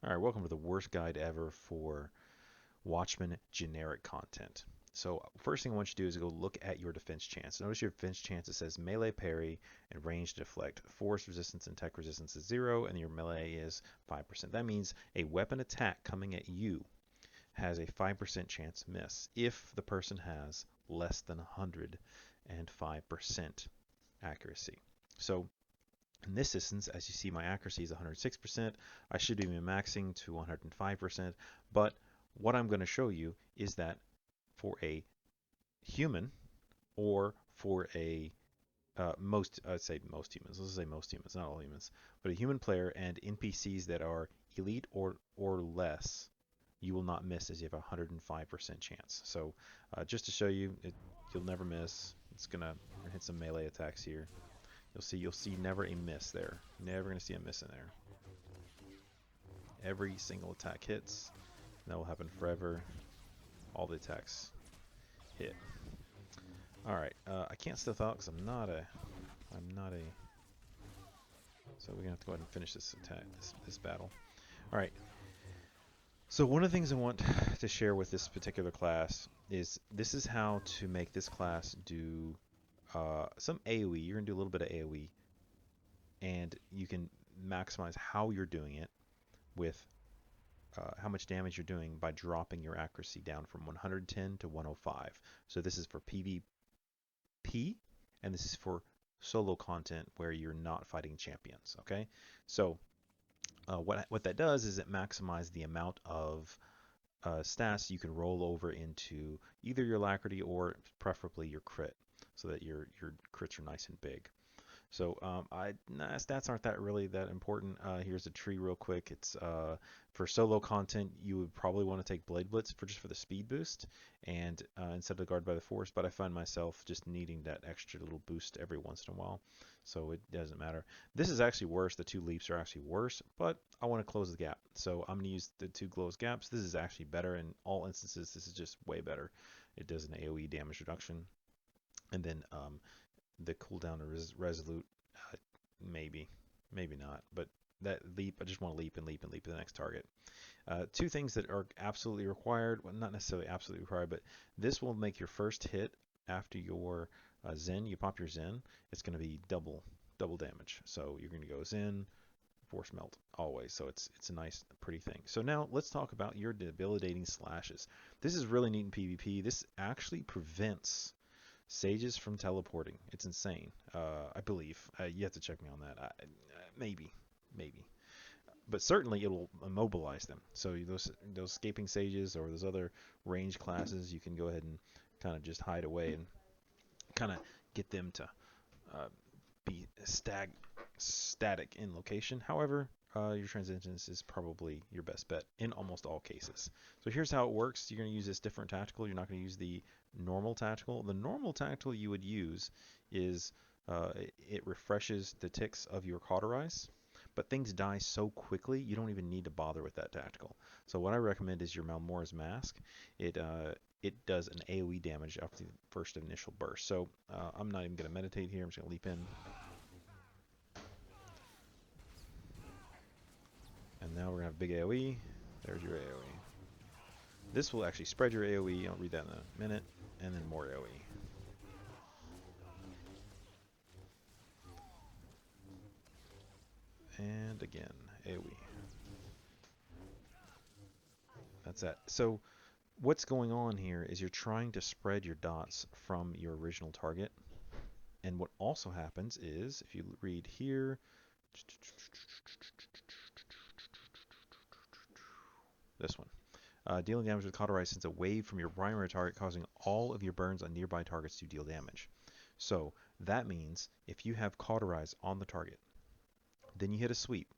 All right, welcome to the worst guide ever for Watchman generic content. So first thing I want you to do is go look at your defense chance. Notice your defense chance, it says melee parry and range deflect. Force resistance and tech resistance is 0, and your melee is 5%. That means a weapon attack coming at you has a 5% chance to miss if the person has less than 105% accuracy. So in this instance, as you see, my accuracy is 106%. I should be maxing to 105%. But what I'm going to show you is that for a human, or for a I'd say most humans. Let's say most humans, not all humans, but a human player and NPCs that are elite or less, you will not miss as you have a 105% chance. So just to show you, you'll never miss. It's gonna hit some melee attacks here. You'll see never a miss there. Never gonna see a miss in there. Every single attack hits. That will happen forever. All the attacks hit. All right. I can't stealth out because I'm not a. So we're gonna have to go ahead and finish this attack, this battle. All right. So one of the things I want to share with this particular class is this is how to make this class do some AOE. You're gonna do a little bit of AOE, and you can maximize how you're doing it with how much damage you're doing by dropping your accuracy down from 110 to 105. So this is for PvP, and this is for solo content where you're not fighting champions. Okay, so what that does is it maximizes the amount of stats you can roll over into either your alacrity or preferably your crit, so that your crits are nice and big. So stats aren't that really that important. Here's a tree real quick. It's for solo content, you would probably want to take Blade Blitz for just for the speed boost, and instead of Guard by the Force. But I find myself just needing that extra little boost every once in a while, so it doesn't matter. This is actually worse. The two leaps are actually worse, but I want to close the gap, so I'm gonna use the two close gaps. This is actually better in all instances. This is just way better. It does an AOE damage reduction, and then the cooldown is resolute. Uh, maybe not. But that leap, I just want to leap and leap and leap to the next target. Two things that are absolutely required, well, not necessarily absolutely required, but this will make your first hit after your Zen. You pop your Zen, it's going to be double damage. So you're going to go Zen, Force Melt always. So it's a nice, pretty thing. So now let's talk about your debilitating slashes. This is really neat in PvP. This actually prevents sages from teleporting. It's insane. I believe. You have to check me on that. Maybe, but certainly it will immobilize them. So those escaping sages or those other range classes, you can go ahead and kind of just hide away and kind of get them to uh, be static in location. However, your transitions is probably your best bet in almost all cases. So here's how it works. You're going to use this different tactical. You're not going to use the normal tactical. The normal tactical you would use is it refreshes the ticks of your cauterize, but things die so quickly you don't even need to bother with that tactical. So what I recommend is your Malmourral Mask. It does an AoE damage after the first initial burst. So I'm not even going to meditate here. I'm just going to leap in. And now we're going to have big AoE. There's your AoE. This will actually spread your AoE. I'll read that in a minute. And then more AoE. And again, AoE. That's that. So what's going on here is you're trying to spread your dots from your original target. And what also happens is, if you read here, this one. Dealing damage with cauterize sends a wave from your primary target, causing all of your burns on nearby targets to deal damage. So that means if you have cauterize on the target, then you hit a sweep,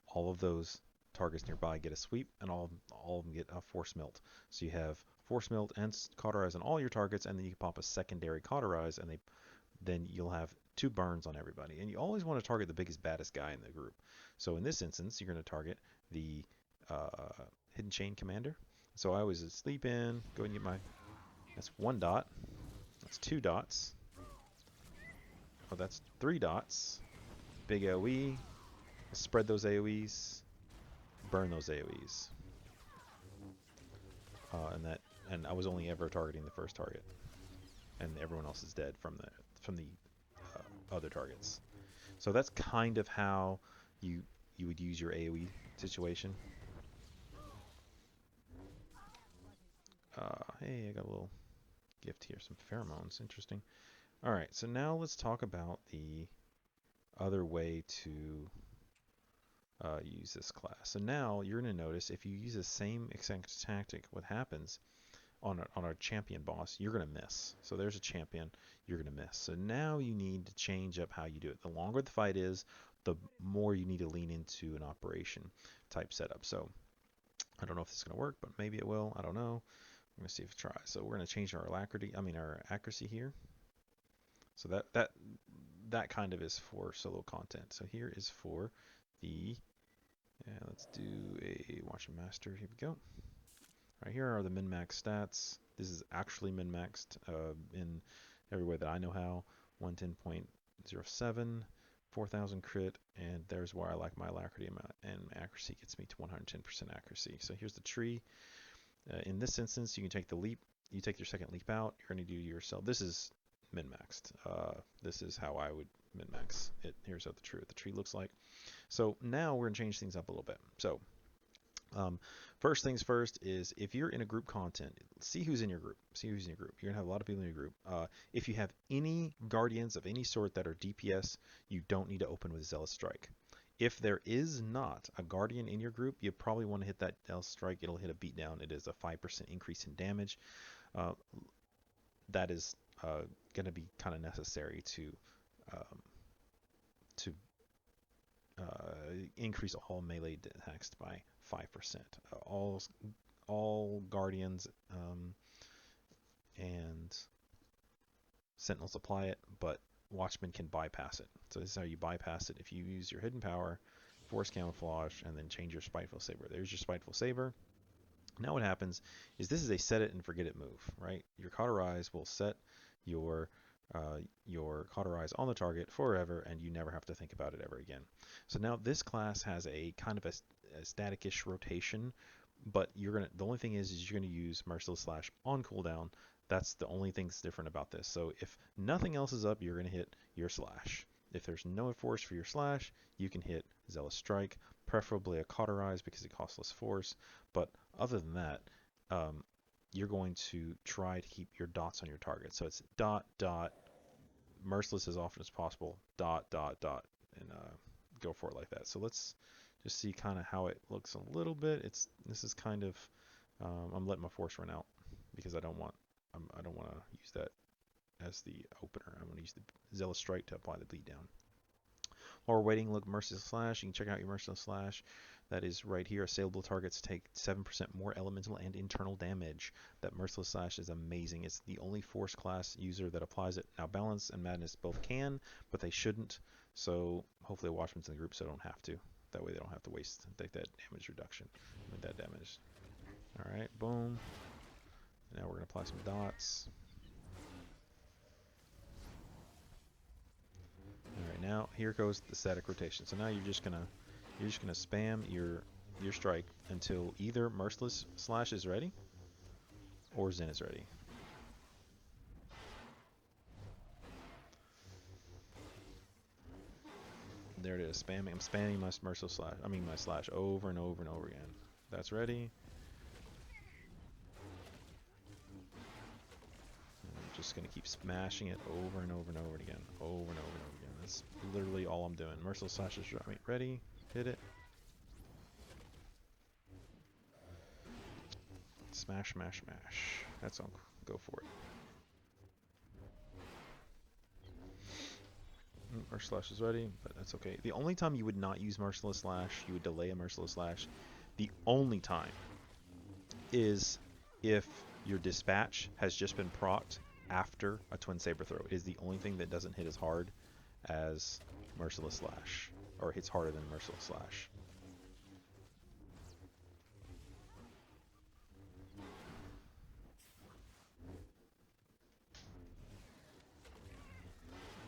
all of those targets nearby get a sweep, and all of them get a force melt. So you have force melt and cauterize on all your targets, and then you can pop a secondary cauterize, and then you'll have two burns on everybody. And you always want to target the biggest, baddest guy in the group. So in this instance, you're going to target the Hidden Chain Commander. So I always sleep in, go and get my, that's one dot, that's two dots, oh that's three dots, big AoE, spread those AoEs, burn those AoEs. And I was only ever targeting the first target, and everyone else is dead from the other targets. So that's kind of how you would use your AoE situation. Hey, I got a little gift here, some pheromones. Interesting. All right, so now let's talk about the other way to use this class. So now you're going to notice if you use the same exact tactic, what happens on a champion boss, you're going to miss. So there's a champion, you're going to miss. So now you need to change up how you do it. The longer the fight is, the more you need to lean into an operation type setup. So I don't know if this is going to work, but maybe it will. I don't know. I'm going to see if it tries. So we're going to change our our accuracy here. So that kind of is for solo content. So here is for the, let's do a Watchman Master. Here we go. Right here are the min-max stats. This is actually min-maxed in every way that I know how. 110.07, 4,000 crit, and there's where I like my alacrity, and accuracy gets me to 110% accuracy. So here's the tree. In this instance, you can take the leap. You take your second leap out. You're going to do yourself. This is min-maxed. This is how I would min-max it. Here's what the tree looks like. So now we're going to change things up a little bit. So first things first is if you're in a group content, see who's in your group. See who's in your group. You're going to have a lot of people in your group. If you have any guardians of any sort that are DPS, you don't need to open with Zealous Strike. If there is not a guardian in your group, you probably want to hit that Zealous Strike. It'll hit a beatdown. It is a 5% increase in damage. That is going to be kind of necessary to increase all melee attacks by 5%. All guardians and sentinels apply it, but Watchmen can bypass it. So this is how you bypass it. If you use your hidden power, force camouflage, and then change your spiteful saber. There's your spiteful saber. Now what happens is this is a set it and forget it move, right? Your cauterize will set your cauterize on the target forever, and you never have to think about it ever again. So now this class has a kind of a static-ish rotation, but the only thing is you're gonna use Merciless Slash on cooldown. That's the only thing that's different about this. So if nothing else is up, you're gonna hit your slash. If there's no force for your slash, you can hit Zealous Strike, preferably a cauterize because it costs less force. But other than that, you're going to try to keep your dots on your target. So it's dot, dot, merciless as often as possible, dot, dot, dot, and go for it like that. So let's just see kind of how it looks a little bit. This is kind of, I'm letting my force run out because I don't want to use that as the opener. I'm going to use the Zealous Strike to apply the bleed down. While we're waiting, look, Merciless Slash. You can check out your Merciless Slash. That is right here. Assailable targets take 7% more elemental and internal damage. That Merciless Slash is amazing. It's the only Force class user that applies it. Now, Balance and Madness both can, but they shouldn't. So hopefully a Watchman's in the group so they don't have to. That way they don't have to take that damage reduction with that damage. All right, boom. Now we're going to apply some dots. All right, now here goes the static rotation. So now you're just gonna spam your strike until either Merciless Slash is ready or Zen is ready. There it is. I'm spamming my Merciless Slash. My slash over and over and over again. That's ready. I'm just gonna keep smashing it over and over and over again, over and over and over again. That's literally all I'm doing. Merciless Slash is ready. Hit it. Smash, smash, smash. That's all. Go for it. Merciless Slash is ready, but that's okay. The only time you would not use Merciless Slash, you would delay a Merciless Slash. The only time is if your dispatch has just been procced after a Twin Saber throw. It is the only thing that doesn't hit as hard as Merciless Slash, or hits harder than Merciless Slash.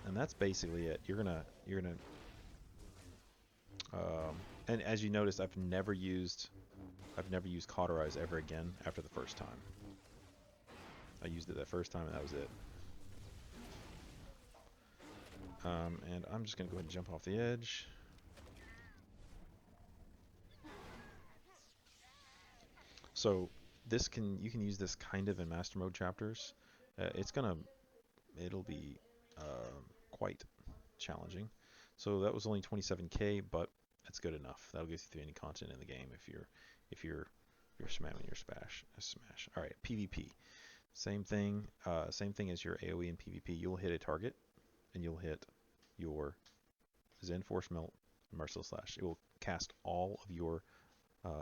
And that's basically it. You're gonna And as you noticed, I've never used cauterize ever again after the first time. I used it that first time and that was it. And I'm just gonna go ahead and jump off the edge. So you can use this kind of in master mode chapters. It'll be quite challenging. So that was only 27k, but that's good enough. That'll get you through any content in the game if you're spamming your smash. All right, PvP. Same thing as your AoE in PvP. You'll hit a target, and you'll hit your Zen Force Melt, Merciless Slash. It will cast all of your.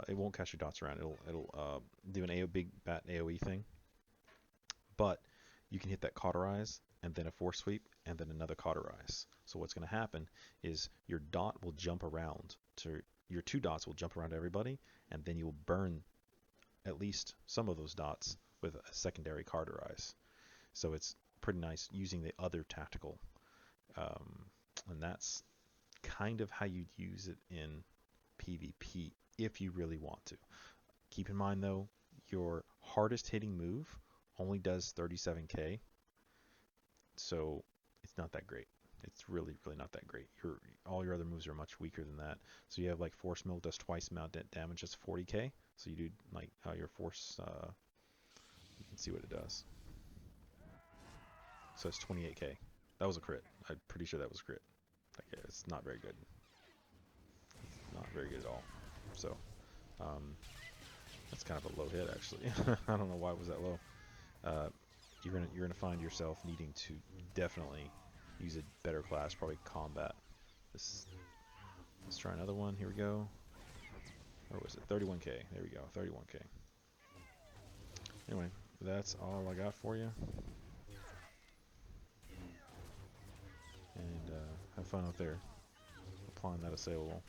It won't cast your dots around. It'll do an big bat AoE thing. But you can hit that cauterize, and then a force sweep, and then another cauterize. So what's going to happen is your dot will jump around to your 2 dots will jump around to everybody, and then you will burn at least some of those dots with a secondary cauterize. So it's pretty nice using the other tactical, and that's kind of how you'd use it in PvP if you really want to. Keep in mind though, your hardest hitting move only does 37k, so it's not that great. It's really not that great. All your other moves are much weaker than that. So you have like Force Mill does twice amount damage, just 40k. So you do like your Force. You can see what it does. So it's 28k. That was a crit. I'm pretty sure that was a crit. Okay, it's not very good. It's not very good at all. So that's kind of a low hit actually. I don't know why it was that low. You're gonna find yourself needing to definitely use a better class, probably combat. Let's try another one. Here we go. Or was it 31k? There we go, 31k. Anyway, that's all I got for you. And have fun out there applying that assailable.